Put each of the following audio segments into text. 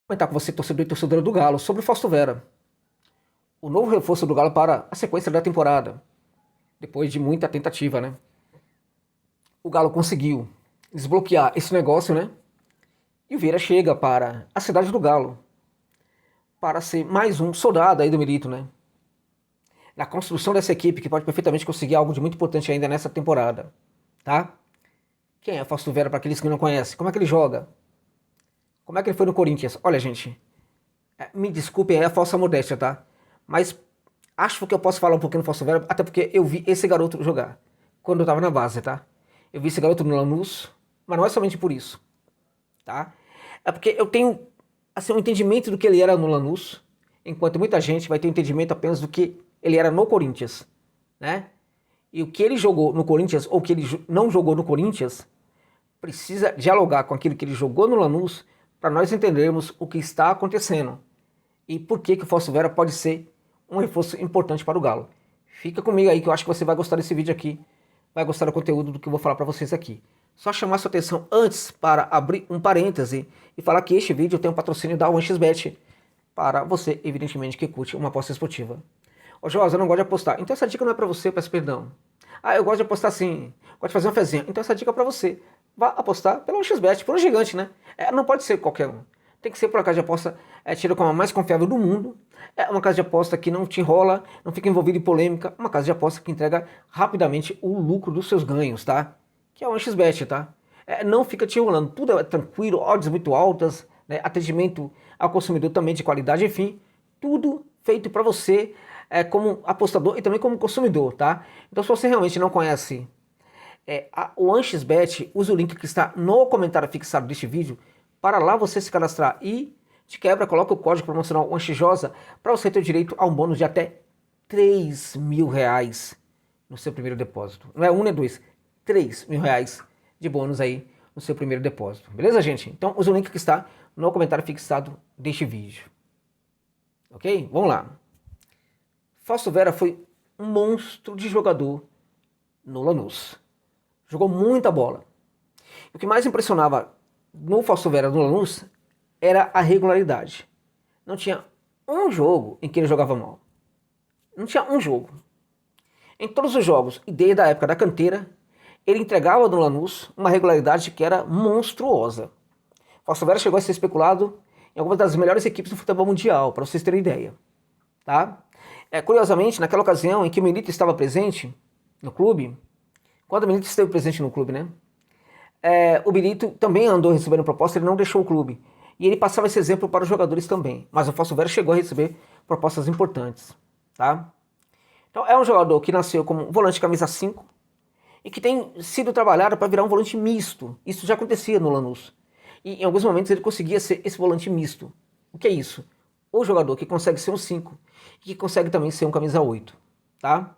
Comentar com você, torcedor e torcedora do Galo, sobre o Fausto Vera, o novo reforço do Galo para a sequência da temporada, depois de muita tentativa, né? O Galo conseguiu desbloquear esse negócio, né? E o Vieira chega para a cidade do Galo, para ser mais um soldado aí do Milito, né? Na construção dessa equipe que pode perfeitamente conseguir algo de muito importante ainda nessa temporada, tá? Quem é Fausto Vera para aqueles que não conhecem? Como é que ele joga? Como é que ele foi no Corinthians? Olha, gente, me desculpem, é a falsa modéstia, tá? Mas acho que eu posso falar um pouquinho do Fausto Vera, até porque eu vi esse garoto jogar quando eu tava na base, tá? Eu vi esse garoto no Lanús, mas não é somente por isso, tá? É porque eu tenho, assim, um entendimento do que ele era no Lanús, enquanto muita gente vai ter um entendimento apenas do que ele era no Corinthians, né? E o que ele jogou no Corinthians, ou o que ele não jogou no Corinthians, precisa dialogar com aquilo que ele jogou no Lanús para nós entendermos o que está acontecendo e por que o Fausto Vera pode ser um reforço importante para o Galo. Fica comigo aí que eu acho que você vai gostar desse vídeo aqui, vai gostar do conteúdo do que eu vou falar para vocês aqui. Só chamar sua atenção antes para abrir um parêntese e falar que este vídeo tem um patrocínio da 1xBet para você, evidentemente, que curte uma aposta esportiva. Ô Josa, eu não gosto de apostar. Então essa dica não é para você, eu peço perdão. Ah, eu gosto de apostar sim, gosto de fazer uma fezinha. Então essa dica é para você. Vá apostar pela 1xBet, por um gigante, né? Não pode ser qualquer um. Tem que ser por uma casa de aposta tida como a mais confiável do mundo. É uma casa de aposta que não te enrola, não fica envolvido em polêmica. Uma casa de aposta que entrega rapidamente o lucro dos seus ganhos, tá? Que é o 1xBet, tá? Não fica te enrolando. Tudo é tranquilo, odds muito altas, né? Atendimento ao consumidor também de qualidade, enfim. Tudo feito para você como apostador e também como consumidor, tá? Então se você realmente não conhece o 1xBet, use o link que está no comentário fixado deste vídeo para lá você se cadastrar e, de quebra, coloca o código promocional 1xJosa para você ter direito a um bônus de até R$ 3.000 no seu primeiro depósito. Não é um, nem dois, R$ 3.000 de bônus aí no seu primeiro depósito. Beleza, gente? Então use o link que está no comentário fixado deste vídeo. Ok? Vamos lá. Fausto Vera foi um monstro de jogador no Lanús. Jogou muita bola. O que mais impressionava no Fausto Vera no Lanús era a regularidade. Não tinha um jogo em que ele jogava mal. Não tinha um jogo. Em todos os jogos, e desde a época da canteira, ele entregava no Lanús uma regularidade que era monstruosa. Fausto Vera chegou a ser especulado em algumas das melhores equipes do futebol mundial, para vocês terem ideia. Tá? Curiosamente, naquela ocasião em que o Milito estava presente no clube, quando o Milito esteve presente no clube, né? O Milito também andou recebendo proposta, ele não deixou o clube. E ele passava esse exemplo para os jogadores também. Mas o Fausto Vera chegou a receber propostas importantes. Tá? Então é um jogador que nasceu como volante camisa 5 e que tem sido trabalhado para virar um volante misto. Isso já acontecia no Lanús. E em alguns momentos ele conseguia ser esse volante misto. O que é isso? O jogador que consegue ser um 5 e que consegue também ser um camisa 8. Tá?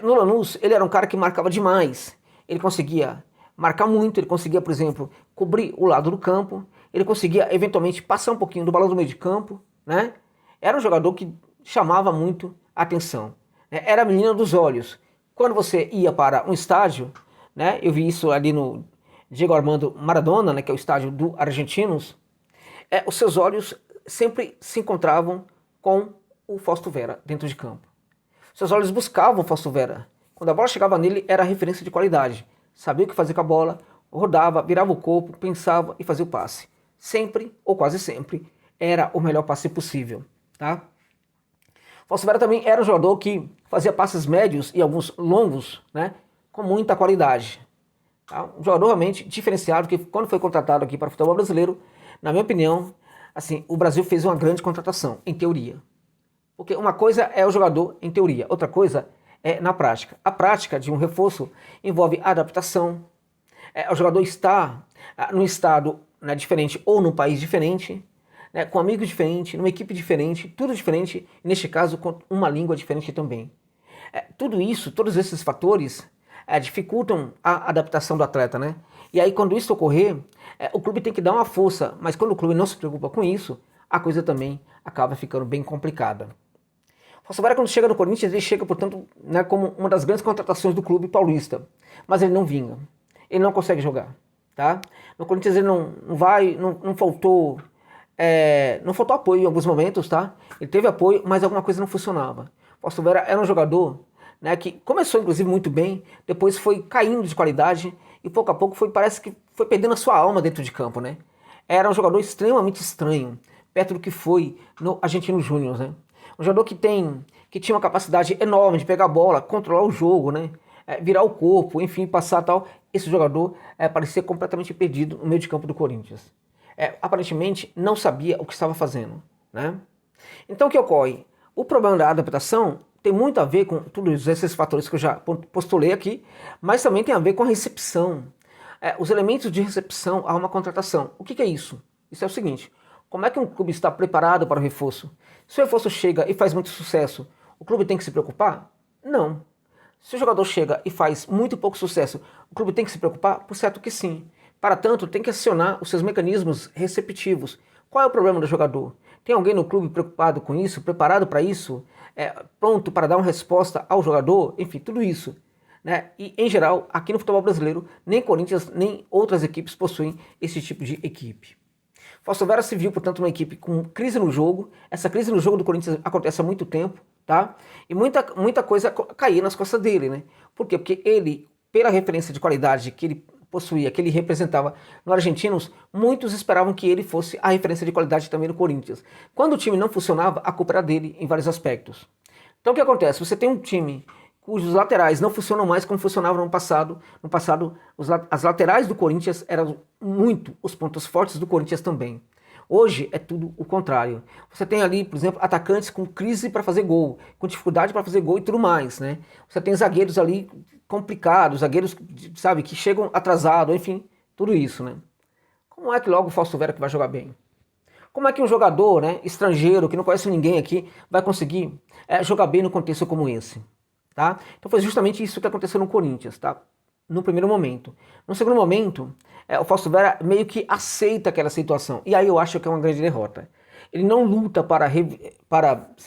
No Lanús, ele era um cara que marcava demais. Ele conseguia marcar muito, ele conseguia, por exemplo, cobrir o lado do campo, ele conseguia, eventualmente, passar um pouquinho do balão do meio de campo, né? Era um jogador que chamava muito a atenção. Era a menina dos olhos. Quando você ia para um estádio, né? Eu vi isso ali no Diego Armando Maradona, né? Que é o estádio do Argentinos. Os seus olhos sempre se encontravam com o Fausto Vera dentro de campo. Seus olhos buscavam o Fausto Vera. Quando a bola chegava nele, era referência de qualidade. Sabia o que fazer com a bola, rodava, virava o corpo, pensava e fazia o passe. Sempre, ou quase sempre, era o melhor passe possível. Tá? Fausto Vera também era um jogador que fazia passes médios e alguns longos, né, com muita qualidade. Tá? Um jogador realmente diferenciado, que quando foi contratado aqui para o futebol brasileiro, na minha opinião, assim, o Brasil fez uma grande contratação, em teoria. Porque uma coisa é o jogador em teoria, outra coisa é na prática. A prática de um reforço envolve adaptação. O jogador está num estado, né, diferente ou num país diferente, né, com amigos diferentes, numa equipe diferente, tudo diferente, e neste caso com uma língua diferente também. Tudo isso, todos esses fatores dificultam a adaptação do atleta, né? E aí quando isso ocorrer, o clube tem que dar uma força, mas quando o clube não se preocupa com isso, a coisa também acaba ficando bem complicada. O Fausto Vera, quando chega no Corinthians, ele chega, portanto, né, como uma das grandes contratações do clube paulista. Mas ele não vinga. Ele não consegue jogar. Tá? No Corinthians ele não faltou não faltou apoio em alguns momentos, tá? Ele teve apoio, mas alguma coisa não funcionava. Fausto Vera era um jogador, né, que começou inclusive muito bem, depois foi caindo de qualidade e pouco a pouco parece que foi perdendo a sua alma dentro de campo, né? Era um jogador extremamente estranho, perto do que foi no Argentinos Júnior, né? Um jogador que tinha uma capacidade enorme de pegar a bola, controlar o jogo, né? Virar o corpo, enfim, passar tal. Esse jogador parecia completamente perdido no meio de campo do Corinthians. Aparentemente não sabia o que estava fazendo, né? Então o que ocorre? O problema da adaptação tem muito a ver com todos esses fatores que eu já postulei aqui, mas também tem a ver com a recepção. Os elementos de recepção a uma contratação. O que é isso? Isso é o seguinte: como é que um clube está preparado para o reforço? Se o reforço chega e faz muito sucesso, o clube tem que se preocupar? Não. Se o jogador chega e faz muito pouco sucesso, o clube tem que se preocupar? Por certo que sim. Para tanto, tem que acionar os seus mecanismos receptivos. Qual é o problema do jogador? Tem alguém no clube preocupado com isso, preparado para isso, pronto para dar uma resposta ao jogador? Enfim, tudo isso. Né? E, em geral, aqui no futebol brasileiro, nem Corinthians, nem outras equipes possuem esse tipo de equipe. Fausto Vera se viu, portanto, uma equipe com crise no jogo. Essa crise no jogo do Corinthians acontece há muito tempo, tá? E muita coisa caía nas costas dele, né? Por quê? Porque ele, pela referência de qualidade que ele possuía, que ele representava no Argentinos, muitos esperavam que ele fosse a referência de qualidade também no Corinthians. Quando o time não funcionava, a culpa era dele em vários aspectos. Então o que acontece? Você tem um time cujos laterais não funcionam mais como funcionavam no passado. No passado, as laterais do Corinthians eram muito os pontos fortes do Corinthians também. Hoje é tudo o contrário. Você tem ali, por exemplo, atacantes com crise para fazer gol, com dificuldade para fazer gol e tudo mais, né? Você tem zagueiros ali complicados, zagueiros, sabe, que chegam atrasados, enfim, tudo isso, né? Como é que logo o Fausto Vera que vai jogar bem? Como é que um jogador, né, estrangeiro, que não conhece ninguém aqui, vai conseguir jogar bem no contexto como esse? Tá? Então foi justamente isso que aconteceu no Corinthians, tá? No primeiro momento. No segundo momento, o Fausto Vera meio que aceita aquela situação. E aí eu acho que é uma grande derrota. Ele não luta para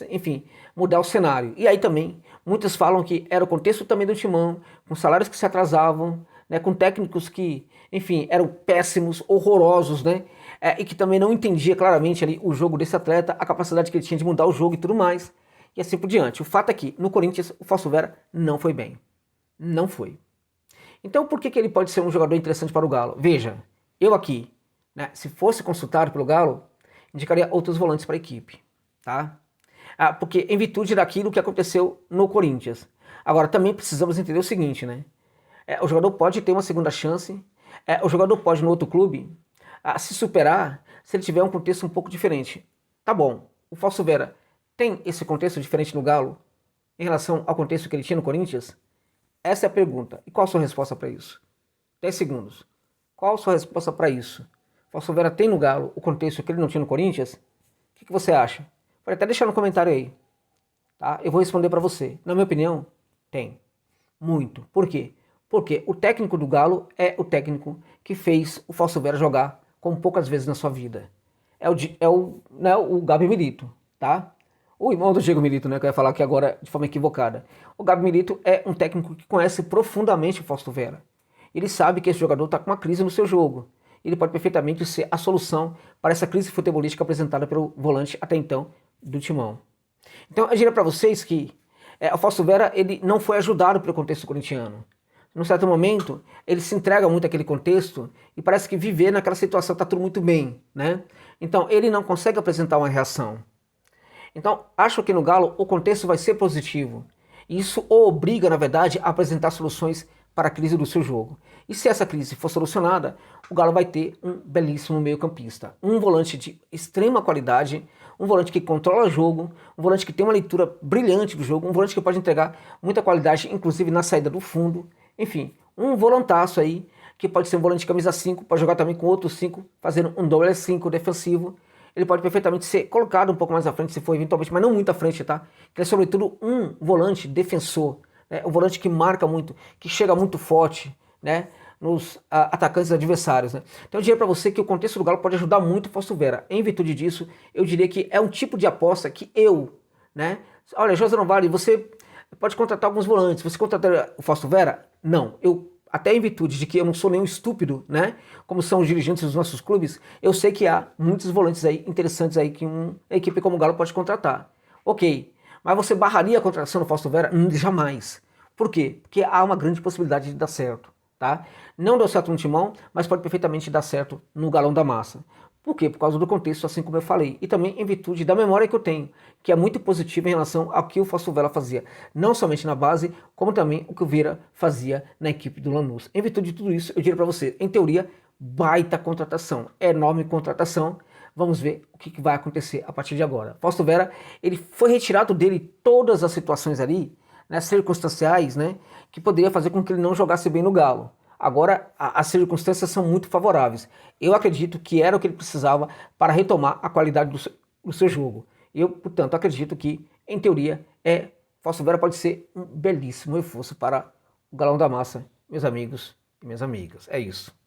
enfim, mudar o cenário. E aí também, muitos falam que era o contexto também do Timão, com salários que se atrasavam, né, com técnicos que, enfim, eram péssimos, horrorosos, né? E que também não entendia claramente ali o jogo desse atleta, a capacidade que ele tinha de mudar o jogo e tudo mais. E assim por diante. O fato é que no Corinthians o Fausto Vera não foi bem. Não foi. Então por que ele pode ser um jogador interessante para o Galo? Veja, eu aqui, né, se fosse consultado pelo Galo, indicaria outros volantes para a equipe. Tá? Porque em virtude daquilo que aconteceu no Corinthians. Agora também precisamos entender o seguinte, né? O jogador pode ter uma segunda chance, o jogador pode no outro clube se superar se ele tiver um contexto um pouco diferente. Tá bom, o Fausto Vera tem esse contexto diferente no Galo em relação ao contexto que ele tinha no Corinthians? Essa é a pergunta. E qual a sua resposta para isso? 10 segundos. Qual a sua resposta para isso? Fausto Vera tem no Galo o contexto que ele não tinha no Corinthians? O que você acha? Pode até deixar no comentário aí. Tá? Eu vou responder para você. Na minha opinião, tem. Muito. Por quê? Porque o técnico do Galo é o técnico que fez o Fausto Vera jogar como poucas vezes na sua vida. O Gabi Milito, tá? O irmão do Diego Milito, né, que eu ia falar aqui agora de forma equivocada. O Gabi Milito é um técnico que conhece profundamente o Fausto Vera. Ele sabe que esse jogador está com uma crise no seu jogo. Ele pode perfeitamente ser a solução para essa crise futebolística apresentada pelo volante até então do Timão. Então eu diria para vocês que o Fausto Vera ele não foi ajudado pelo contexto corintiano. Num certo momento, ele se entrega muito àquele contexto e parece que viver naquela situação está tudo muito bem, né? Então ele não consegue apresentar uma reação. Então, acho que no Galo o contexto vai ser positivo. E isso o obriga, na verdade, a apresentar soluções para a crise do seu jogo. E se essa crise for solucionada, o Galo vai ter um belíssimo meio-campista. Um volante de extrema qualidade, um volante que controla o jogo, um volante que tem uma leitura brilhante do jogo, um volante que pode entregar muita qualidade, inclusive na saída do fundo. Enfim, um volantaço aí, que pode ser um volante de camisa 5, pode jogar também com outros 5, fazendo um doble 5 defensivo. Ele pode perfeitamente ser colocado um pouco mais à frente, se for eventualmente, mas não muito à frente, tá? Que é sobretudo um volante defensor, né? Um volante que marca muito, que chega muito forte, né? Nos atacantes adversários, né? Então eu diria para você que o contexto do Galo pode ajudar muito o Fausto Vera. Em virtude disso, eu diria que é um tipo de aposta que né? Olha, José Novale, você pode contratar alguns volantes, você contrataria o Fausto Vera? Não, eu até em virtude de que eu não sou nenhum estúpido, né? Como são os dirigentes dos nossos clubes, eu sei que há muitos volantes aí interessantes aí que uma equipe como o Galo pode contratar. Ok, mas você barraria a contratação do Fausto Vera? Jamais. Por quê? Porque há uma grande possibilidade de dar certo, tá? Não deu certo no Timão, mas pode perfeitamente dar certo no Galão da Massa. Por quê? Por causa do contexto, assim como eu falei. E também em virtude da memória que eu tenho, que é muito positiva em relação ao que o Fausto Vera fazia. Não somente na base, como também o que o Vera fazia na equipe do Lanús. Em virtude de tudo isso, eu diria para você, em teoria, baita contratação, enorme contratação. Vamos ver o que vai acontecer a partir de agora. Fausto Vera, ele foi retirado dele todas as situações ali, né, circunstanciais, né, que poderia fazer com que ele não jogasse bem no Galo. Agora, as circunstâncias são muito favoráveis. Eu acredito que era o que ele precisava para retomar a qualidade do seu jogo. Eu, portanto, acredito que, em teoria, Fausto Vera pode ser um belíssimo reforço para o Galão da Massa, meus amigos e minhas amigas. É isso.